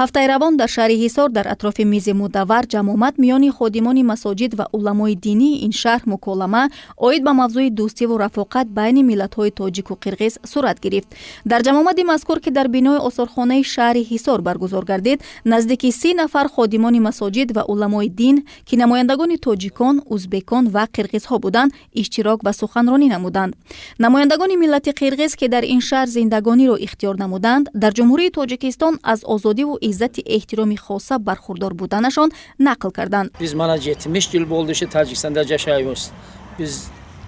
ҳафтаи равон дар шаҳри ҳисор дар атрофи мизи мудаввар ҷамъомад миёни ходимони масоҷид ва уламои динии ин шаҳр муколама оид ба мавзӯи дӯстиву рафоқат байни миллатҳои тоҷику қирғиз сурат гирифт. Дар ҷамъомади мазкур ки дар бинои осорхонаи шаҳри ҳисор баргузор гардид, наздики 30 нафар ходимони масоҷид ва уламои дин ки намояндагони тоҷикон, узбекон ва қирғизҳо буданд, иштирок ба суханронӣ намуданд. намояндагони миллати қирғиз ки дар ин шаҳр зиндагониро ихтиёр намуданд, дар ҷумҳурии тоҷикистон аз озодиву иззати эҳтироми хоса бархурдор буданашон нақл карданд. Biz mana 70 yil bo'ldi shu Tojikistonda yashaymiz. Biz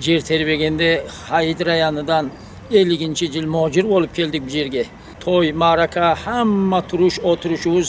yer terbegende Hayit rayonidan 50-yil muhojir bo'lib keldik bu yerga. To'y, ma'raka, hamma turush, o'tirishimiz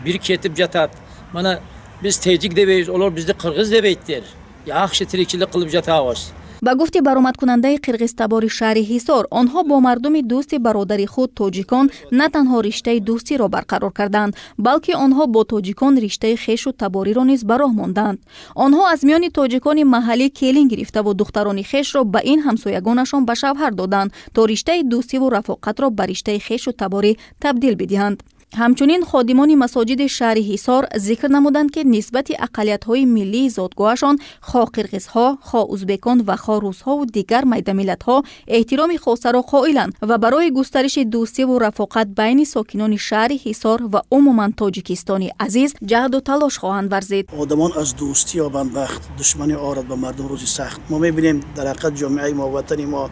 bir ketib jatadi. Mana biz Tojik deymiz, ular bizni Qirg'iz deydilar. Yaxshi tirikchilik qilib jatamiz. ба гуфти баромадкунандаи қирғизтабори шаҳри ҳисор, онҳо бо мардуми дӯсти бародари худ тоҷикон на танҳо риштаи дӯстиро барқарор карданд, балки онҳо бо тоҷикон риштаи хешу табориро низ ба роҳ монданд. онҳо аз миёни тоҷикони маҳаллӣ келин гирифтаву духтарони хешро ба ин ҳамсоягонашон ба шавҳар доданд, то риштаи дӯстиву рафоқатро ба риштаи хешу таборӣ табдил бидиҳанд. ҳамчунин ходимони масоҷиди шаҳри ҳисор зикр намуданд ки нисбати ақалиятҳои миллии зотгоҳашон хоҳ қирғизҳо, хоҳ узбекон ва хоҳ русҳову дигар майдамиллатҳо эҳтироми хосаро қоиланд ва барои густариши дӯстиву рафоқат байни сокинони шаҳри ҳисор ва умуман тоҷикистони азиз ҷаҳду талош хоҳанд варзид. одамон аз дӯстӣ ёбанд бахт, душманӣ орад ба мардум рӯзи сахт. мо мебинем дар ҳақиқат ҷомеаи мо, ватани мо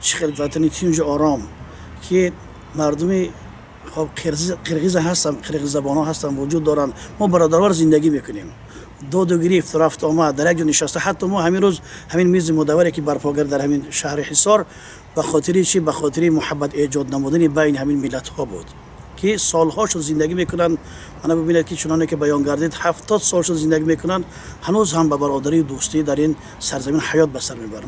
чӣ ватани тинҷу ором ки мардуми قرغیز هستن، قرغیز زبان ها هستن، وجود دارن. ما برادروار زندگی میکنیم. داد و گریفت رفت آمد در یک جا نشسته. حتی ما همین روز همین میز مدوری که برپا کرد در همین شهر حصار به خاطری چی؟ به خاطری محبت ایجاد نمودن بین همین ملت ها بود که سالهاشو زندگی میکنن. انا ببینید که چنانه که بیان گردید 70 سالشو زندگی میکنن، هنوز هم به برادری و دوستی در این سرزمین حیات به سر میبرن.